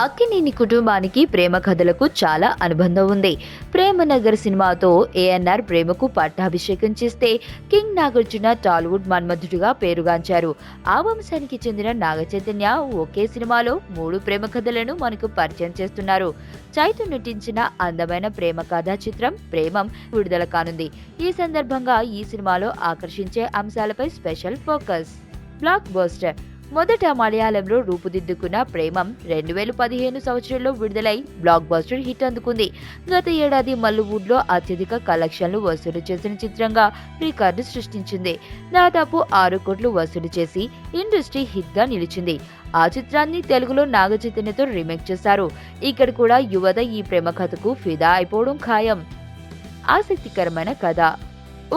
అక్కినేని కుటుంబానికి ప్రేమ కథలకు చాలా అనుబంధం ఉంది. ప్రేమనగర్ సినిమాతో ఏఎన్ఆర్ ప్రేమకు పట్టాభిషేకం చేస్తే కింగ్ నాగార్జున టాలీవుడ్ మన్మధుడిగా పేరుగాంచారు. ఆ వంశానికి చెందిన నాగచైతన్య ఒకే సినిమాలో 3 ప్రేమ కథలను మనకు పరిచయం చేస్తున్నారు. చైతు నటించిన అందమైన ప్రేమ కథా చిత్రం ప్రేమం విడుదల కానుంది. ఈ సందర్భంగా ఈ సినిమాలో ఆకర్షించే అంశాలపై స్పెషల్ ఫోకస్. Block buster. మొదట మలయాళంలో రూపుదిద్దుకున్న ప్రేమం 2015 సంవత్సరంలో విడుదలై బ్లాక్ బస్టర్ హిట్ అందుకుంది. గత ఏడాది మల్లీవుడ్లో అత్యధిక కలెక్షన్లు వసూలు చేసిన చిత్రంగా రికార్డు సృష్టించింది. దాదాపు 6 కోట్లు వసూలు చేసి ఇండస్ట్రీ హిట్ గా నిలిచింది. ఆ చిత్రాన్ని తెలుగులో నాగచైతన్యతో రీమేక్ చేశారు. ఇక్కడ కూడా యువత ఈ ప్రేమ కథకు ఫిదా అయిపోవడం ఖాయం. ఆసక్తికరమైన కథ.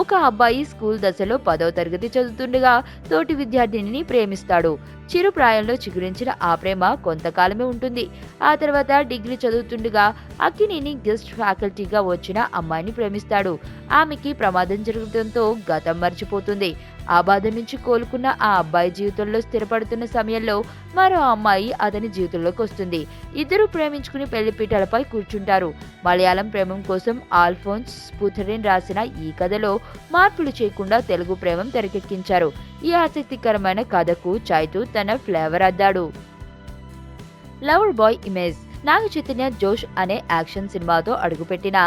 ఒక అబ్బాయి స్కూల్ దశలో 10వ తరగతి చదువుతుండగా తోటి విద్యార్థినిని ప్రేమిస్తాడు. చిరు ప్రాయంలో చిగురించిన ఆ ప్రేమ కొంతకాలమే ఉంటుంది. ఆ తర్వాత డిగ్రీ చదువుతుండగా అక్కినేని గెస్ట్ ఫ్యాకల్టీగా వచ్చిన అమ్మాయిని ప్రేమిస్తాడు. ఆమెకి ప్రమాదం జరగడంతో గతం మర్చిపోతుంది. ఆ బాధ నుంచి కోలుకున్న ఆ అబ్బాయి జీవితంలో స్థిరపడుతున్న సమయంలో మరో అమ్మాయి అతని జీవితంలోకి వస్తుంది. ఇద్దరు ప్రేమించుకుని పెళ్లిపీటలపై కూర్చుంటారు. మలయాళం ప్రేమం కోసం ఆల్ఫోన్స్ పుథరిన్ రాసిన ఈ కథలో మార్పులు చేయకుండా తెలుగు ప్రేమం తెరకెక్కించారు. ఈ ఆసక్తికరమైన కథకు చైతు తన ఫ్లేవర్ అద్దాడు. Lover boy image. Naga Chaitanya Josh అనే యాక్షన్ సినిమాతో అడుగుపెట్టిన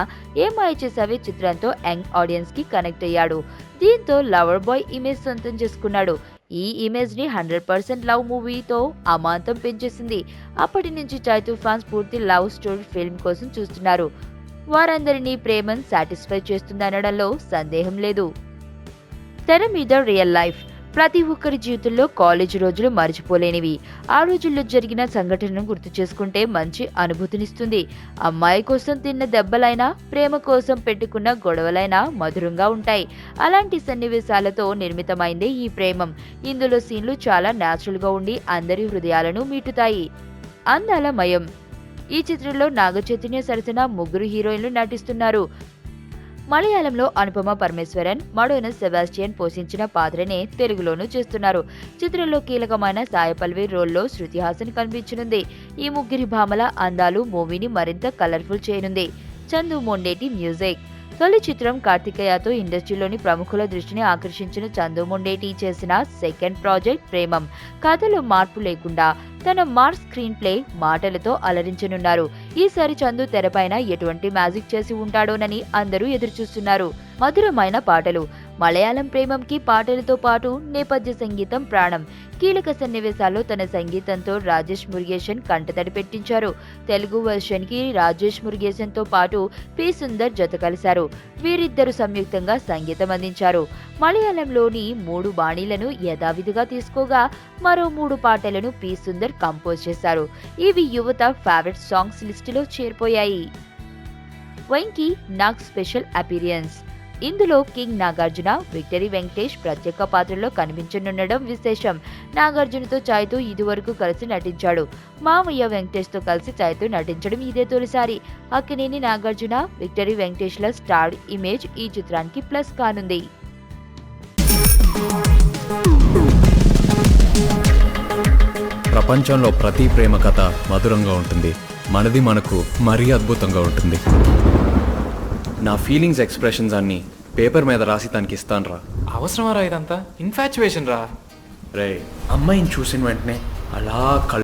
ఏ మాయ చేసావే చిత్రంతో యంగ్ ఆడియన్స్ కి కనెక్ట్ అయ్యాడు. దీంతో లవర్ బాయ్ ఇమేజ్ సొంతం చేసుకున్నాడు. ఈ ఇమేజ్ ని 100% లవ్ మూవీతో అమాంతం పెంచేసింది. అప్పటి నుంచి చైతు ఫ్యాన్స్ పూర్తి లవ్ స్టోరీ ఫిల్మ్ కోసం చూస్తున్నారు. వారందరినీ ప్రేమను సాటిస్ఫై చేస్తుందనడంలో సందేహం లేదు. తెర మీద రియల్ లైఫ్. ప్రతి ఒక్కరి జీవితంలో కాలేజీ రోజులు మర్చిపోలేనివి. ఆ రోజుల్లో జరిగిన సంఘటనను గుర్తు చేసుకుంటే మంచి అనుభూతినిస్తుంది. అమ్మాయి కోసం తిన్న దెబ్బలైనా, ప్రేమ కోసం పెట్టుకున్న గొడవలైనా మధురంగా ఉంటాయి. అలాంటి సన్నివేశాలతో నిర్మితమైందే ఈ ప్రేమం. ఇందులో సీన్లు చాలా న్యాచురల్ గా ఉండి అందరి హృదయాలను మీటుతాయి. అందాల మయం. ఈ చిత్రంలో నాగ చైతన్య సరసన 3 హీరోయిన్లు నటిస్తున్నారు. మలయాళంలో అనుపమ పరమేశ్వరన్, మడోనా సెబాస్టియన్ పోషించిన పాత్రనే తెలుగులోనూ చేస్తున్నారు. చిత్రంలో కీలకమైన సాయి పల్లవి రోల్లో శృతి హాసన్ కనిపించనుంది. ఈ 3 భామల అందాలు మూవీని మరింత కలర్ఫుల్ చేయనుంది. చందు మొండేటి మ్యూజిక్. తొలి చిత్రం కార్తికేయతో ఇండస్ట్రీలోని ప్రముఖుల దృష్టిని ఆకర్షించిన చందు మొండేటి చేసిన సెకండ్ ప్రాజెక్ట్ ప్రేమం. కథలో మార్పు లేకుండా తన మార్క్ స్క్రీన్ ప్లే, మాటలతో అలరించనున్నారు. ఈసారి చందు తెరపైన ఎటువంటి మ్యాజిక్ చేసి ఉంటాడోనని అందరూ ఎదురుచూస్తున్నారు. మధురమైన పాటలు. మలయాళం ప్రేమంకి పాటలతో పాటు నేపథ్య సంగీతం ప్రాణం. కీలక సన్నివేశాల్లో తన సంగీతంతో రాజేష్ మురుగేశన్ కంటతడి పెట్టించారు. తెలుగు వెర్షన్ కి రాజేష్ మురుగేశన్ తో పాటు పి సుందర్ జత కలిశారు. వీరిద్దరు సంయుక్తంగా సంగీతం అందించారు. మలయాళంలోని 3 బాణీలను యథావిధిగా తీసుకోగా మరో 3 పాటలను పి సుందర్ కంపోజ్ చేశారు. ఇవి యువత ఫేవరెట్ సాంగ్స్ లిస్టులో చేరిపోయాయి. Venky Nag special appearance. ఇందులో కింగ్ నాగార్జున, విక్టరీ వెంకటేష్ ప్రత్యేక పాత్రలో కనిపించనుండడం విశేషం. నాగార్జునతో చైతు ఇదివరకు కలిసి నటించాడు. మామయ్య వెంకటేష్ తో కలిసి చైతు నటించడం ఇదే తొలిసారి. అక్కినేని నాగార్జున, విక్టరీ వెంకటేష్ ల స్టార్ ఇమేజ్ ఈ చిత్రానికి ప్లస్ కానుంది. ప్రపంచంలో ప్రతి ప్రేమ కథ మధురంగా ఉంటుంది. మనది మనకు మరీ అద్భుతంగా ఉంటుంది. నా ఫీలింగ్స్ ఎక్స్ప్రెషన్స్ అన్ని పేపర్ మీద రాసి తనకి ఇస్తాను రా. అవసరమా రా ఇదంతా? ఇన్ఫాచ్యువేషన్ రా. రే, అమ్మాయిని చూసిన వెంటనే అలా